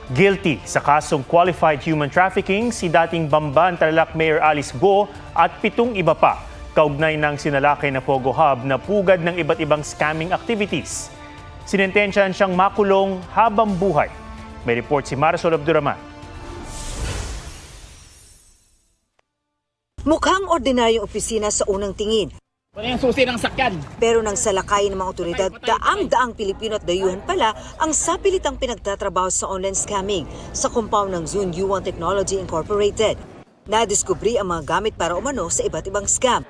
Guilty sa kasong qualified human trafficking si dating Bamban Tarlac Mayor Alice Go at 7 iba pa kaugnay ng sinalakay na Pogo Hub na pugad ng iba't ibang scamming activities. Sinentensyahan siyang makulong habang buhay. May report si Marisol Abduraman. Mukhang ordinaryong opisina sa unang tingin. Wala yung susi ng sakyan. Pero nang salakayin ng mga otoridad, daang-daang Pilipino at dayuhan pala ang sapilitang pinagtatrabaho sa online scamming sa compound ng Zune U1 Technology Incorporated. Nadiskubre ang mga gamit para umano sa iba't ibang scam.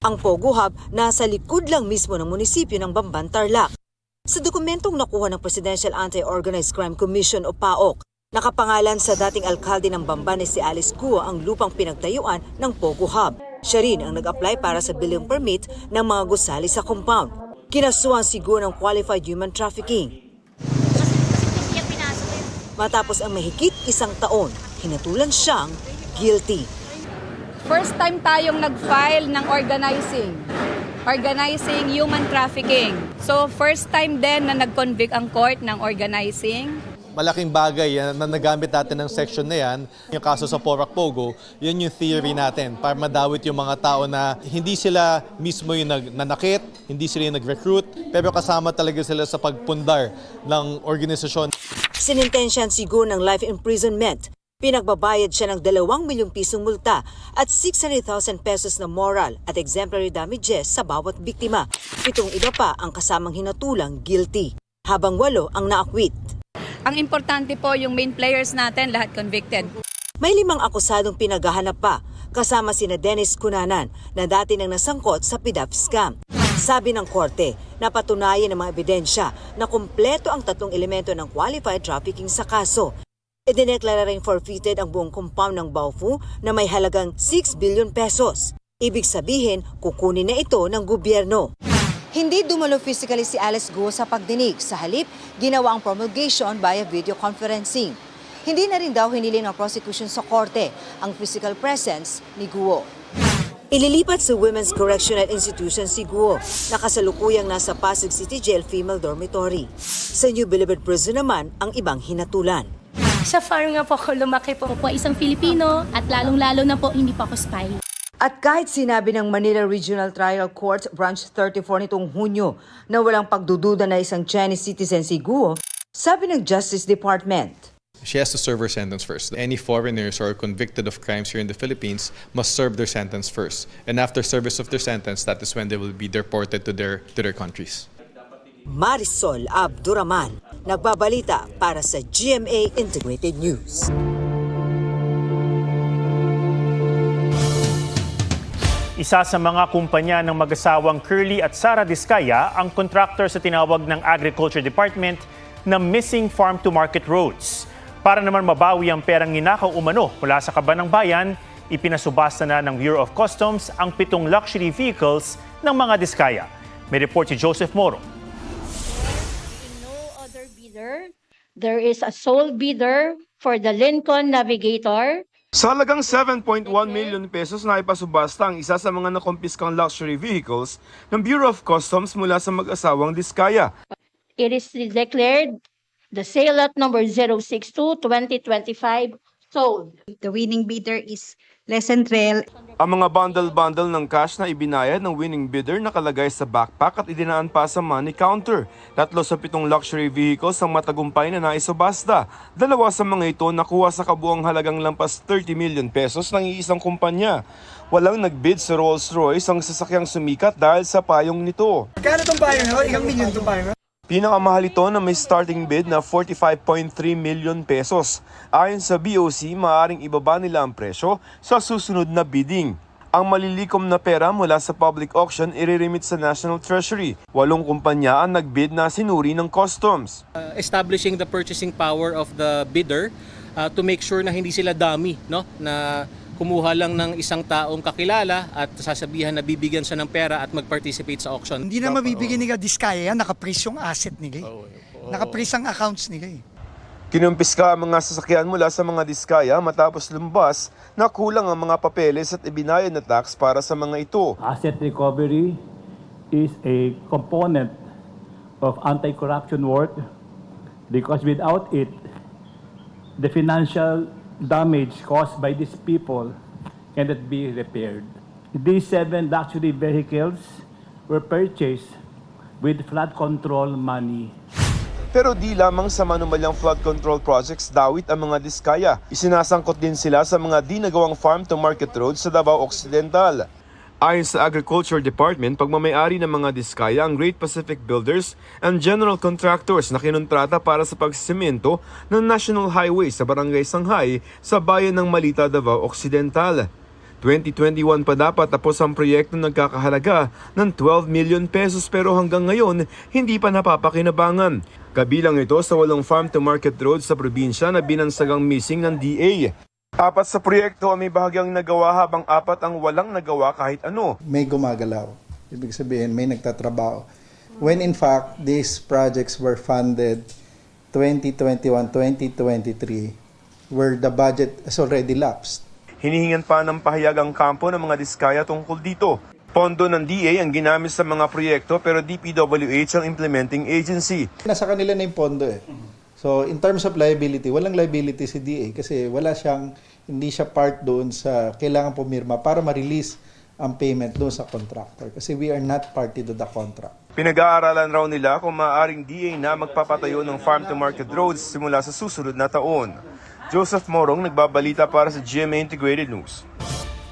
Ang Pogo Hub nasa likod lang mismo ng munisipyo ng Bamban Tarlac. Sa dokumentong nakuha ng Presidential Anti-Organized Crime Commission o PAOK, nakapangalan sa dating alkalde ng Bamban na si Alice Guo ang lupang pinagtayuan ng Pogo Hub. Siya rin ang nag-apply para sa building permit ng mga gusali sa compound. Kinasuhan si Guo ng qualified human trafficking. Matapos ang mahigit 1 taon, hinatulan siyang guilty. First time tayong nag-file ng organizing human trafficking. So first time din na nag-convict ang court ng organizing. Malaking bagay na nagamit natin ng section na yan. Yung kaso sa Porac Pogo, yun yung theory natin para madawit yung mga tao na hindi sila mismo yung nanakit, hindi sila yung nag-recruit, pero kasama talaga sila sa pagpundar ng organisasyon. Sinintensyahan si Guo ng life imprisonment. Pinagbabayad siya ng 2 milyong pisong multa at 600,000 pesos na moral at exemplary damages sa bawat biktima. 7 iba pa ang kasamang hinatulang guilty, habang 8 ang naakwit. Ang importante po yung main players natin, lahat convicted. May 5 akusadong pinaghahanap pa, kasama sina Dennis Cunanan na dati nang nasangkot sa PDAP scam. Sabi ng korte, napatunayan ng mga ebidensya na kumpleto ang 3 elemento ng qualified trafficking sa kaso. Idineklara rin forfeited ang buong compound ng Baofu na may halagang 6 billion pesos. Ibig sabihin, kukunin na ito ng gobyerno. Hindi dumalo physically si Alice Guo sa pagdinig. Sa halip, ginawa ang promulgation via video conferencing. Hindi na rin daw hiniling ng prosecution sa korte ang physical presence ni Guo. Ililipat sa Women's Correctional Institution si Guo, nakasalukuyang nasa Pasig City Jail Female Dormitory. Sa New Bilibid Prison naman ang ibang hinatulan. Sa farm nga po ako lumaki po. Po isang Filipino at lalong-lalo na po hindi po ako spy. At kahit sinabi ng Manila Regional Trial Court Branch 34 nitong Hunyo na walang pagdududa na isang Chinese citizen si Guo, sabi ng Justice Department, she has to serve her sentence first. Any foreigners who are convicted of crimes here in the Philippines must serve their sentence first. And after service of their sentence, that is when they will be deported to their countries. Marisol Abduraman, nagbabalita para sa GMA Integrated News. Isa sa mga kumpanya ng mag-asawang Curly at Sara Diskaya ang contractor sa tinawag ng Agriculture Department na Missing Farm to Market Roads. Para naman mabawi ang perang ninakaw umano mula sa kaban ng bayan, ipinasubasta na ng Bureau of Customs ang 7 luxury vehicles ng mga Diskaya. May report si Joseph Moro. No other bidder. There is a sole bidder for the Lincoln Navigator. Sa halagang 7.1 million pesos na ipasubasta ang isa sa mga nakumpiskang luxury vehicles ng Bureau of Customs mula sa mag-asawang Diskaya. It is declared the sale lot number 062-2025 sold. The winning bidder is Lesentrel. Ang mga bundle-bundle ng cash na ibinayad ng winning bidder nakalagay sa backpack at idinaan pa sa money counter. 3 sa 7 luxury vehicles ang matagumpay na naisubasta. 2 sa mga ito nakuha sa kabuang halagang lampas 30 million pesos ng iisang kumpanya. Walang nagbid sa Rolls-Royce ang sasakyang sumikat dahil sa payong nito. Kano itong payong nyo? Ilang milyon itong payong nyo? Pinakamahal ito na may starting bid na 45.3 million pesos. Ayon sa BOC, maaaring ibaba nila ang presyo sa susunod na bidding. Ang malilikom na pera mula sa public auction iriremit sa National Treasury. 8 kumpanya ang nagbid na sinuri ng customs. Establishing the purchasing power of the bidder to make sure na hindi sila dummy, no? Na kumuha lang ng isang taong kakilala at sasabihan na bibigyan siya ng pera at mag-participate sa auction. Hindi na mabibigyan nila Diskaya yan, nakaprease yung asset nila eh. Nakaprease ang accounts nila eh. Kinumpiska ang mga sasakyan mula sa mga Diskaya matapos lumbas na kulang ang mga papeles at ibinayad na tax para sa mga ito. Asset recovery is a component of anti-corruption work because without it, the financial damage caused by these people cannot be repaired. These 7 luxury vehicles were purchased with flood control money. Pero di lamang sa manumalyang flood control projects dawit ang mga Diskaya. Isinasangkot din sila sa mga di nagawang farm-to-market roads sa Davao Occidental. Ayon sa Agriculture Department, pagmamayari ng mga Diskaya ang Great Pacific Builders and General Contractors na kinontrata para sa pagsisemento ng National Highway sa Barangay Sanghay sa bayan ng Malita, Davao Occidental. 2021 pa dapat tapos ang proyekto nagkakahalaga ng 12 million pesos pero hanggang ngayon hindi pa napapakinabangan. Kabilang ito sa 8 farm-to-market roads sa probinsya na binansagang missing ng DA. 4 sa proyekto ang may bahagyang nagawa habang 4 ang walang nagawa kahit ano. May gumagalaw. Ibig sabihin, may nagtatrabaho. When in fact, these projects were funded 2021-2023 where the budget has already lapsed. Hinihingan pa ng pahayag ang kampo ng mga Diskaya tungkol dito. Pondo ng DA ang ginamit sa mga proyekto pero DPWH ang implementing agency. Nasa kanila na yung pondo eh. So in terms of liability, walang liability si DA kasi hindi siya part doon sa kailangan pumirma para ma-release ang payment doon sa contractor kasi we are not party to the contract. Pinag-aaralan raw nila kung maaaring DA na magpapatayo ng farm-to-market roads simula sa susunod na taon. Joseph Morong, nagbabalita para sa GMA Integrated News.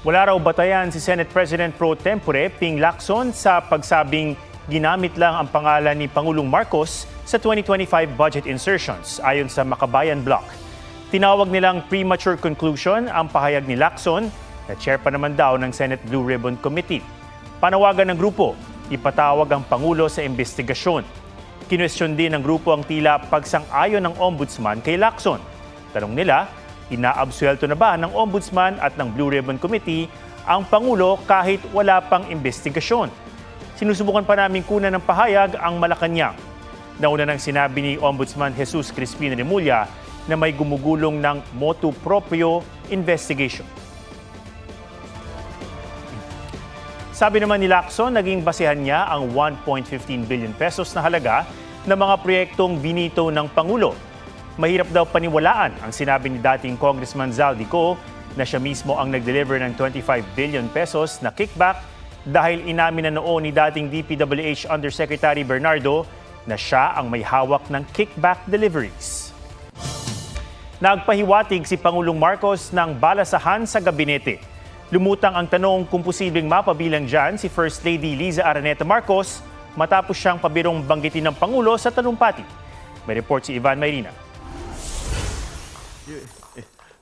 Wala raw batayan si Senate President Pro Tempore Ping Lacson sa pagsabing ginamit lang ang pangalan ni Pangulong Marcos sa 2025 budget insertions ayon sa Makabayan Bloc. Tinawag nilang premature conclusion ang pahayag ni Lacson na chair pa naman daw ng Senate Blue Ribbon Committee. Panawagan ng grupo, ipatawag ang Pangulo sa investigasyon. Kinwestiyon din ng grupo ang tila pagsang-ayon ng Ombudsman kay Lacson. Tanong nila, inaabsuelto na ba ng Ombudsman at ng Blue Ribbon Committee ang Pangulo kahit wala pang investigasyon? Sinusubukan pa namin kunan ng pahayag ang Malacanang. Nauna nang sinabi ni Ombudsman Jesus Crispin Remulla na may gumugulong ng motu proprio investigation. Sabi naman ni Lacson, naging basehan niya ang 1.15 billion pesos na halaga ng mga proyektong binito ng Pangulo. Mahirap daw paniwalaan ang sinabi ni dating Congressman Zaldico na siya mismo ang nag-deliver ng 25 billion pesos na kickback dahil inamin na noon ni dating DPWH Undersecretary Bernardo na siya ang may hawak ng kickback deliveries. Nagpahiwatig si Pangulong Marcos ng balasahan sa gabinete. Lumutang ang tanong kung posibleng mapabilang dyan si First Lady Liza Araneta Marcos matapos siyang pabirong banggitin ng Pangulo sa talumpati. May report si Ivan Mayrina.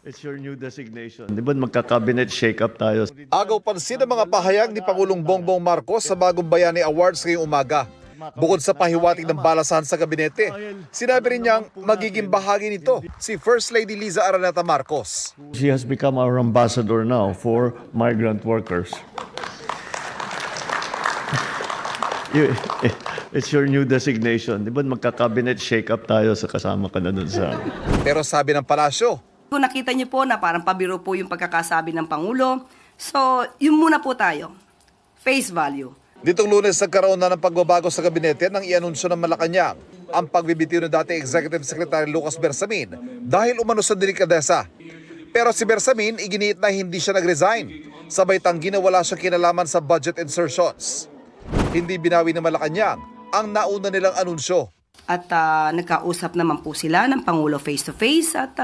It's your new designation. Di ba magka-cabinet shake-up tayo? Agaw pansin ang mga pahayag ni Pangulong Bongbong Marcos sa Bagong Bayani Awards ngayong umaga. Bukod sa pahiwatig ng balasahan sa gabinete, sinabi rin niyang magiging bahagi nito si First Lady Liza Araneta Marcos. She has become our ambassador now for migrant workers. It's your new designation. Di ba magka-cabinet shake-up tayo sa kasama ka na dun sa... Pero sabi ng palasyo, kung nakita niyo po na parang pabiro po yung pagkakasabi ng Pangulo, so yun muna po tayo. Face value. Ditong Lunes nagkaroon na ng pagbabago sa gabinete nang ianunsyo ng Malacanang ang pagbibitiw ng dating Executive Secretary Lucas Bersamin dahil umano sa delikadesa. Pero si Bersamin iginiit na hindi siya nag-resign, sabay tanggi na wala siyang kinalaman sa budget insertions. Hindi binawi ng Malacanang ang nauna nilang anunsyo. At nagkausap naman po sila ng Pangulo face-to-face at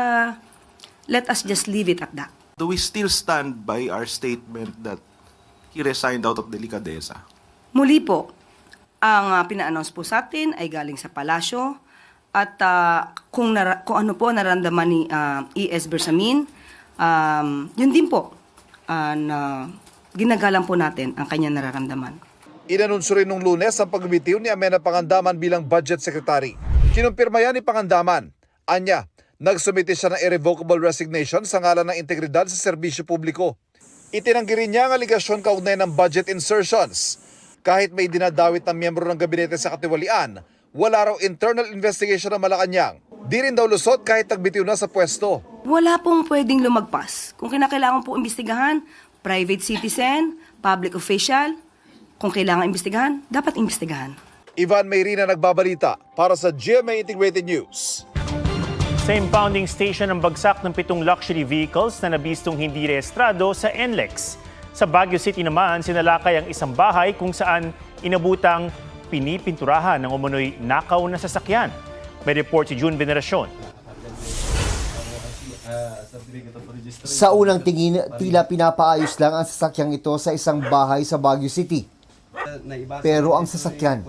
let us just leave it at that. Do we still stand by our statement that he resigned out of delicadeza? Muli po, ang pina-announce po sa atin ay galing sa palasyo at kung ano po nararamdaman ni E.S. Bersamin, yun din po na ginagalang po natin ang kanyang nararamdaman. Inanunsyo rin nung Lunes ang pagbibitiw ni Amenang Pangandaman bilang Budget Secretary. Kinumpirma yan ni Pangandaman. Anya, nagsumite siya ng irrevocable resignation sa ngalan ng integridad sa serbisyo publiko. Itinanggi rin niya ang aligasyon kaugnay ng budget insertions. Kahit may dinadawit ng miyembro ng gabinete sa katiwalian, wala raw internal investigation ng Malacanang. Di rin daw lusot kahit nagbitiw na sa pwesto. Wala pong pwedeng lumagpas. Kung kinakailangan po imbestigahan, private citizen, public official, kung kailangan imbestigahan, dapat imbestigahan. Ivan Mayrina nagbabalita para sa GMA Integrated News. Sa impounding station ang bagsak ng 7 luxury vehicles na nabistong hindi rehistrado sa NLEX. Sa Baguio City naman, sinalakay ang isang bahay kung saan inabutang pinipinturahan ng umunoy nakaw na sasakyan. May report si June Veneracion. Sa unang tingin, tila pinapaayos lang ang sasakyang ito sa isang bahay sa Baguio City. Pero ang sasakyan,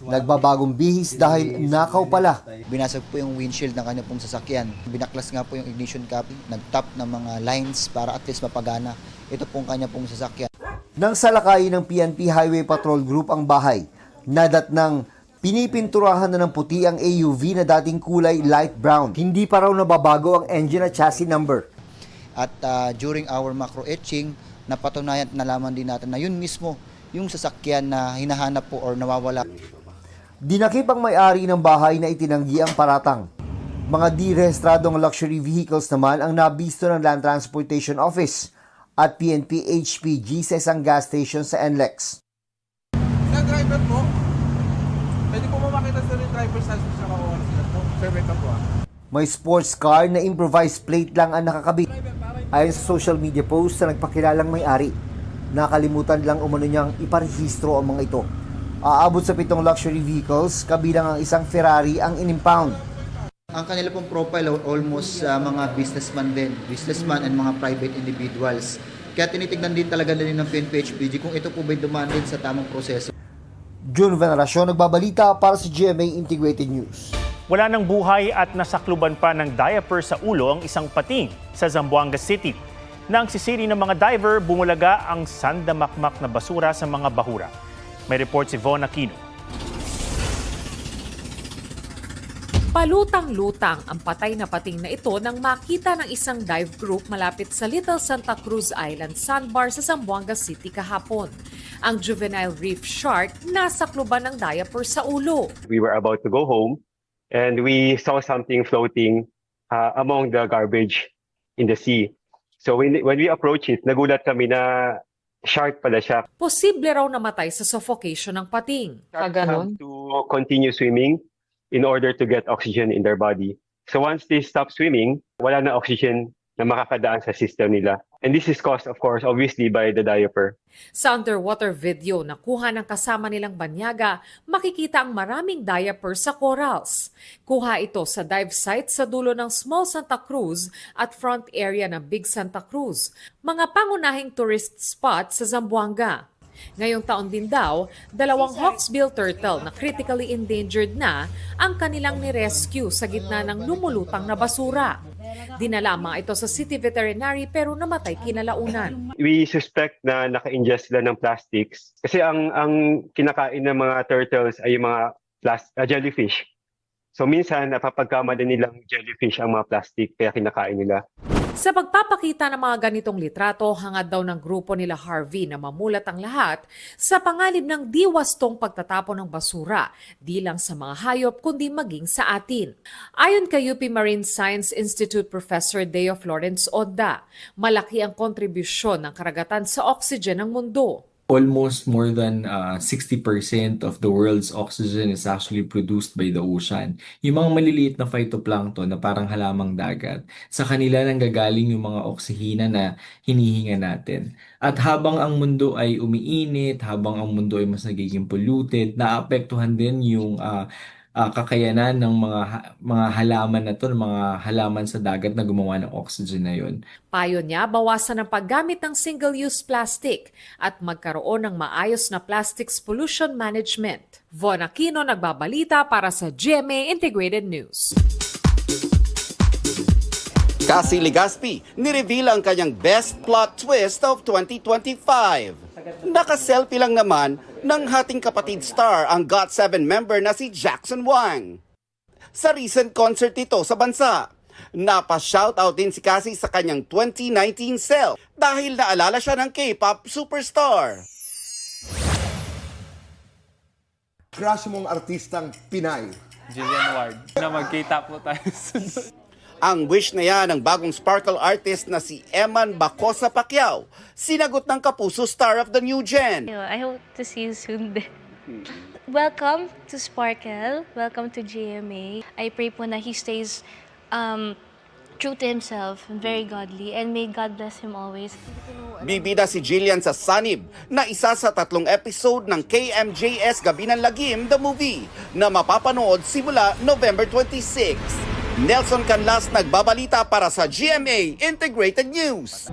nagbabagong bihis dahil nakaw pala. Binasag po yung windshield ng kanya pong sasakyan. Binaklas nga po yung ignition coupling, nag-tap ng mga lines para at least mapagana. Ito pong kanya pong sasakyan. Nang salakayin ng PNP Highway Patrol Group ang bahay, nadat ng pinipinturahan na ng puti ang AUV na dating kulay light brown. Hindi pa raw nababago ang engine at chassis number. At during our macro etching, napatunayan at nalaman din natin na yun mismo yung sasakyan na hinahanap po or nawawala. Dinakip ang may-ari ng bahay na itinanggi ang paratang. Mga di-rehistradong luxury vehicles naman ang nabisto ng Land Transportation Office at PNP HPG sa isang gas station sa NLEX. Sa driver po, pwede po makita sa driver's license siya kakuha sila po. Permit na po May sports car na improvised plate lang ang nakakabit. Ayon sa social media post na nagpakilalang may-ari, nakalimutan lang umano niyang iparehistro ang mga ito. Aabot sa 7 luxury vehicles, kabilang ang isang Ferrari ang inimpound. Ang kanila pong profile almost mga businessman din, businessman and mga private individuals. Kaya tinitignan din talaga din ng PNP HPG kung ito po ba'y dumaan din sa tamang proseso. June Veneracion, nagbabalita para sa GMA Integrated News. Wala ng buhay at nasakluban pa ng diaper sa ulo ang isang pating sa Zamboanga City. Nang sisiri ng mga diver, bumulaga ang sandamakmak na basura sa mga bahura. May report si Von Aquino. Palutang-lutang ang patay na pating na ito nang makita ng isang dive group malapit sa Little Santa Cruz Island Sandbar sa Zamboanga City kahapon. Ang juvenile reef shark nasakluban ng diaper sa ulo. We were about to go home and we saw something floating among the garbage in the sea. So when we approached it, nagulat kami na shark pala siya. Posible raw namatay sa suffocation ng pating. Sharks have to continue swimming in order to get oxygen in their body. So once they stop swimming, wala na oxygen na makakadaan sa system nila. And this is caused, of course, obviously by the diaper. Sa underwater video na kuha ng kasama nilang banyaga, makikita ang maraming diaper sa corals. Kuha ito sa dive site sa dulo ng Small Santa Cruz at front area ng Big Santa Cruz, mga pangunahing tourist spot sa Zamboanga. Ngayong taon din daw, 2 hawksbill turtle na critically endangered na ang kanilang ni-rescue sa gitna ng lumulutang na basura. Dinala mga ito sa city veterinary pero namatay kinalaunan. We suspect na naka-ingest sila ng plastics kasi ang kinakain ng mga turtles ay yung mga jellyfish. So minsan napapagkama din nilang jellyfish ang mga plastic kaya kinakain nila. Sa pagpapakita ng mga ganitong litrato, hangad daw ng grupo nila Harvey na mamulat ang lahat sa panganib ng diwastong pagtatapon ng basura, di lang sa mga hayop kundi maging sa atin. Ayon kay UP Marine Science Institute Professor Deo Florence Odda, malaki ang kontribusyon ng karagatan sa oxygen ng mundo. Almost more than 60% of the world's oxygen is actually produced by the ocean. Yung mga maliliit na phytoplankton na parang halamang dagat, sa kanila nanggagaling yung mga oksihina na hinihinga natin. At habang ang mundo ay umiinit, habang ang mundo ay mas nagiging polluted, naapektuhan din yung kakayanan ng mga halaman na to, mga halaman sa dagat na gumawa ng oxygen na yun. Payo niya, bawasan ang paggamit ng single-use plastic at magkaroon ng maayos na plastics pollution management. Von Aquino, nagbabalita para sa GMA Integrated News. Cassie Legaspi, nireveal ang kanyang best plot twist of 2025. Naka-selfie lang naman ng hating kapatid star ang GOT7 member na si Jackson Wang. Sa recent concert ito sa bansa, napa-shoutout din si Cassie sa kanyang 2019 self dahil naalala siya ng K-pop superstar. Crush mong artistang Pinay? Jillian Ward. Na magkita po tayo. Ang wish na yan ng bagong sparkle artist na si Eman Bacosa Pacquiao, sinagot ng Kapuso Star of the New Gen. I hope to see you soon din. Welcome to Sparkle. Welcome to GMA. I pray po na he stays true to himself, very godly, and may God bless him always. Bibida si Jillian sa Sanib na isa sa 3 episode ng KMJS Gabi ng Lagim, the movie, na mapapanood simula November 26. Nelson Canlas nagbabalita para sa GMA Integrated News.